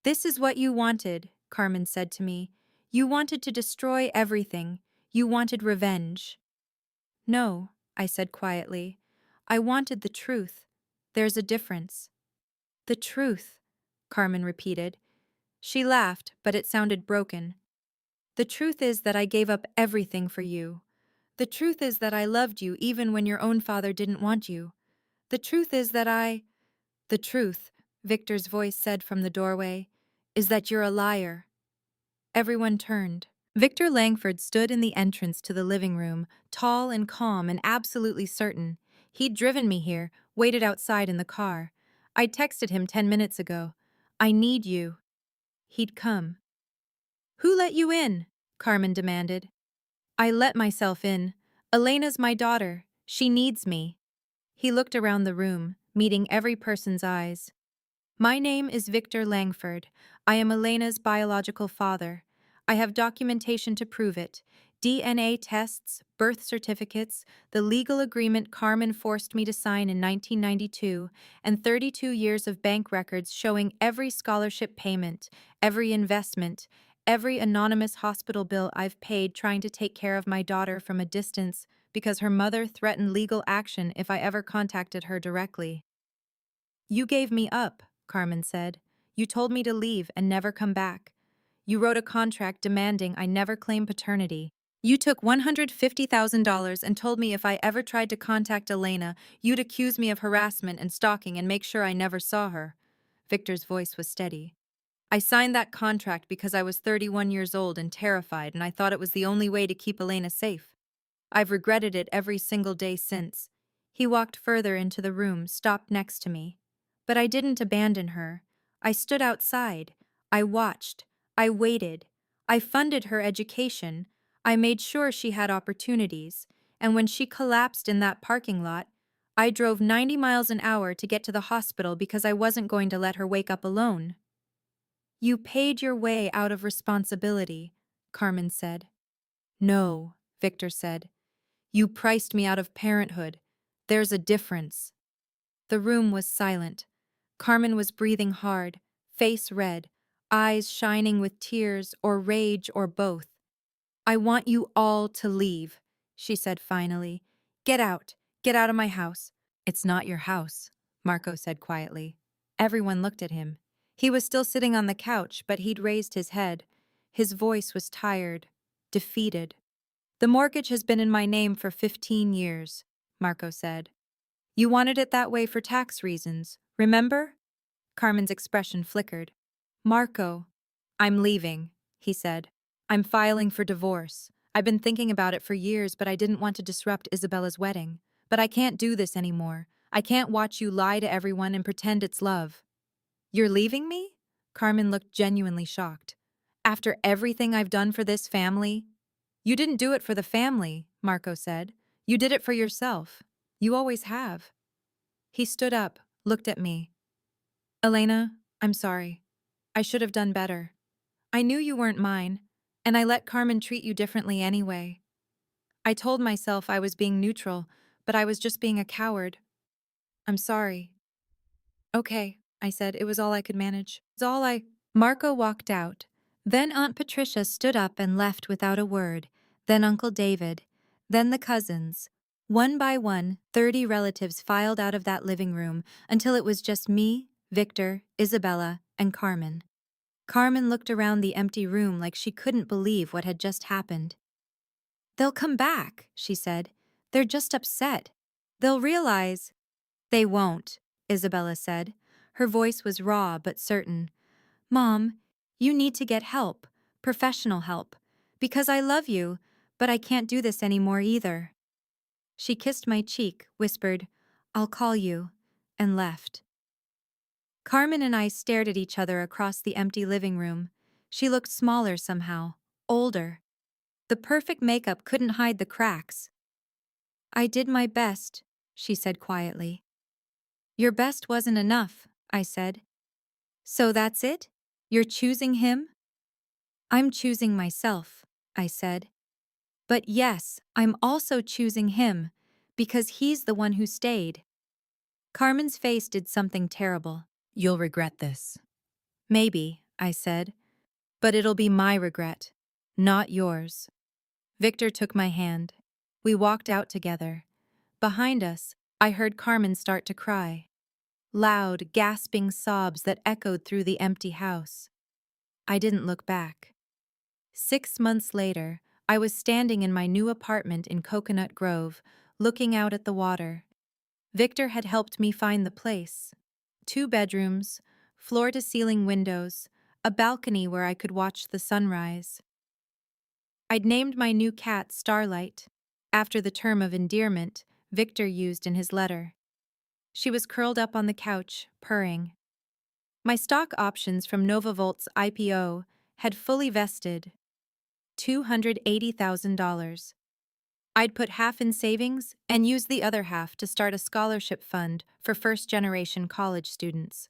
This is what you wanted, Carmen said to me. You wanted to destroy everything. You wanted revenge. No, I said quietly. I wanted the truth. There's a difference. The truth, Carmen repeated. She laughed, but it sounded broken. The truth is that I gave up everything for you. The truth is that I loved you even when your own father didn't want you. The truth is that The truth, Victor's voice said from the doorway, is that you're a liar. Everyone turned. Victor Langford stood in the entrance to the living room, tall and calm and absolutely certain. He'd driven me here, waited outside in the car. I'd texted him 10 minutes ago. I need you. He'd come. Who let you in? Carmen demanded. I let myself in. Elena's my daughter. She needs me. He looked around the room, meeting every person's eyes. My name is Victor Langford. I am Elena's biological father. I have documentation to prove it. DNA tests, birth certificates, the legal agreement Carmen forced me to sign in 1992, and 32 years of bank records showing every scholarship payment, every investment, every anonymous hospital bill I've paid trying to take care of my daughter from a distance because her mother threatened legal action if I ever contacted her directly. You gave me up, Carmen said. You told me to leave and never come back. You wrote a contract demanding I never claim paternity. You took $150,000 and told me if I ever tried to contact Elena, you'd accuse me of harassment and stalking and make sure I never saw her. Victor's voice was steady. I signed that contract because I was 31 years old and terrified, and I thought it was the only way to keep Elena safe. I've regretted it every single day since. He walked further into the room, stopped next to me. But I didn't abandon her. I stood outside. I watched. I waited. I funded her education. I made sure she had opportunities. And when she collapsed in that parking lot, I drove 90 miles an hour to get to the hospital because I wasn't going to let her wake up alone. You paid your way out of responsibility, Carmen said. No, Victor said. You priced me out of parenthood. There's a difference. The room was silent. Carmen was breathing hard, face red, eyes shining with tears or rage or both. I want you all to leave, she said finally. Get out. Get out of my house. It's not your house, Marco said quietly. Everyone looked at him. He was still sitting on the couch, but he'd raised his head. His voice was tired, defeated. The mortgage has been in my name for 15 years, Marco said. You wanted it that way for tax reasons, remember? Carmen's expression flickered. Marco, I'm leaving, he said. I'm filing for divorce. I've been thinking about it for years, but I didn't want to disrupt Isabella's wedding. But I can't do this anymore. I can't watch you lie to everyone and pretend it's love. You're leaving me? Carmen looked genuinely shocked. After everything I've done for this family? You didn't do it for the family, Marco said. You did it for yourself. You always have. He stood up, looked at me. Elena, I'm sorry. I should have done better. I knew you weren't mine, and I let Carmen treat you differently anyway. I told myself I was being neutral, but I was just being a coward. I'm sorry. Okay, I said. It was all I could manage. It's all I... Marco walked out. Then Aunt Patricia stood up and left without a word. Then Uncle David. Then the cousins. One by one, 30 relatives filed out of that living room until it was just me, Victor, Isabella, and Carmen. Carmen looked around the empty room like she couldn't believe what had just happened. They'll come back, she said. They're just upset. They'll realize. They won't, Isabella said. Her voice was raw but certain. Mom, you need to get help, professional help, because I love you, but I can't do this anymore either. She kissed my cheek, whispered, I'll call you, and left. Carmen and I stared at each other across the empty living room. She looked smaller somehow, older. The perfect makeup couldn't hide the cracks. I did my best, she said quietly. Your best wasn't enough, I said. So that's it? You're choosing him? I'm choosing myself, I said. But yes, I'm also choosing him, because he's the one who stayed. Carmen's face did something terrible. You'll regret this. Maybe, I said. But it'll be my regret, not yours. Victor took my hand. We walked out together. Behind us, I heard Carmen start to cry. Loud, gasping sobs that echoed through the empty house. I didn't look back. 6 months later, I was standing in my new apartment in Coconut Grove, looking out at the water. Victor had helped me find the place. 2 bedrooms, floor-to-ceiling windows, a balcony where I could watch the sunrise. I'd named my new cat Starlight, after the term of endearment Victor used in his letter. She was curled up on the couch, purring. My stock options from NovaVolt's IPO had fully vested. $280,000. I'd put half in savings and use the other half to start a scholarship fund for first-generation college students.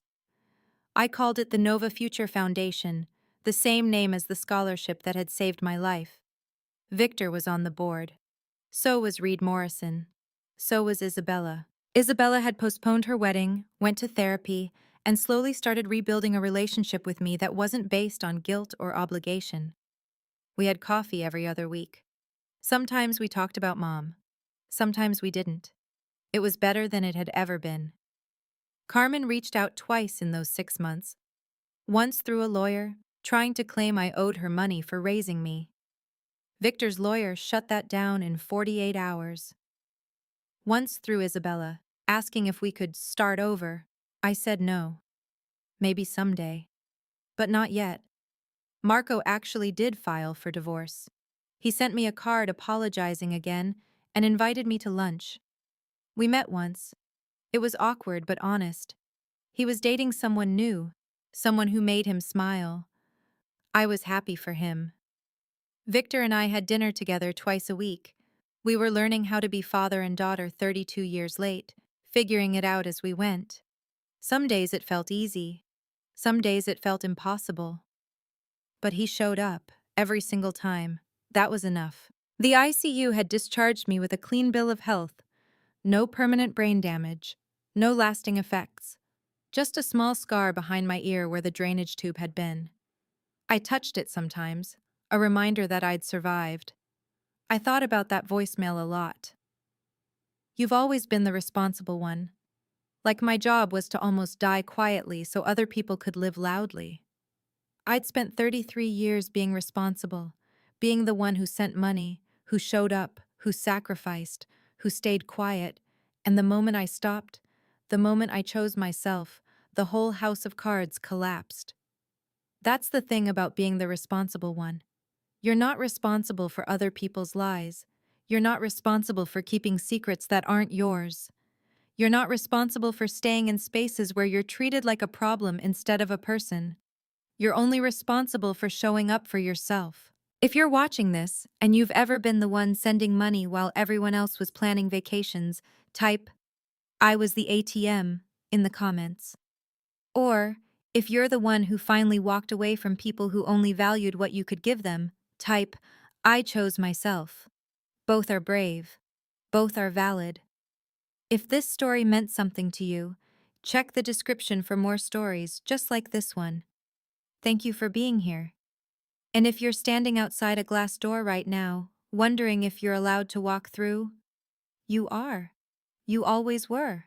I called it the Nova Future Foundation, the same name as the scholarship that had saved my life. Victor was on the board. So was Reed Morrison. So was Isabella. Isabella had postponed her wedding, went to therapy, and slowly started rebuilding a relationship with me that wasn't based on guilt or obligation. We had coffee every other week. Sometimes we talked about Mom. Sometimes we didn't. It was better than it had ever been. Carmen reached out twice in those 6 months. Once through a lawyer, trying to claim I owed her money for raising me. Victor's lawyer shut that down in 48 hours. Once through Isabella, asking if we could start over, I said no. Maybe someday. But not yet. Marco actually did file for divorce. He sent me a card apologizing again and invited me to lunch. We met once. It was awkward but honest. He was dating someone new, someone who made him smile. I was happy for him. Victor and I had dinner together twice a week. We were learning how to be father and daughter 32 years late, figuring it out as we went. Some days it felt easy. Some days it felt impossible. But he showed up, every single time. That was enough. The ICU had discharged me with a clean bill of health. No permanent brain damage. No lasting effects. Just a small scar behind my ear where the drainage tube had been. I touched it sometimes, a reminder that I'd survived. I thought about that voicemail a lot. You've always been the responsible one. Like my job was to almost die quietly so other people could live loudly. I'd spent 33 years being responsible, being the one who sent money, who showed up, who sacrificed, who stayed quiet, and the moment I stopped, the moment I chose myself, the whole house of cards collapsed. That's the thing about being the responsible one. You're not responsible for other people's lies. You're not responsible for keeping secrets that aren't yours. You're not responsible for staying in spaces where you're treated like a problem instead of a person. You're only responsible for showing up for yourself. If you're watching this, and you've ever been the one sending money while everyone else was planning vacations, type, "I was the ATM," in the comments. Or, if you're the one who finally walked away from people who only valued what you could give them, type, "I chose myself." Both are brave. Both are valid. If this story meant something to you, check the description for more stories just like this one. Thank you for being here. And if you're standing outside a glass door right now, wondering if you're allowed to walk through, you are. You always were.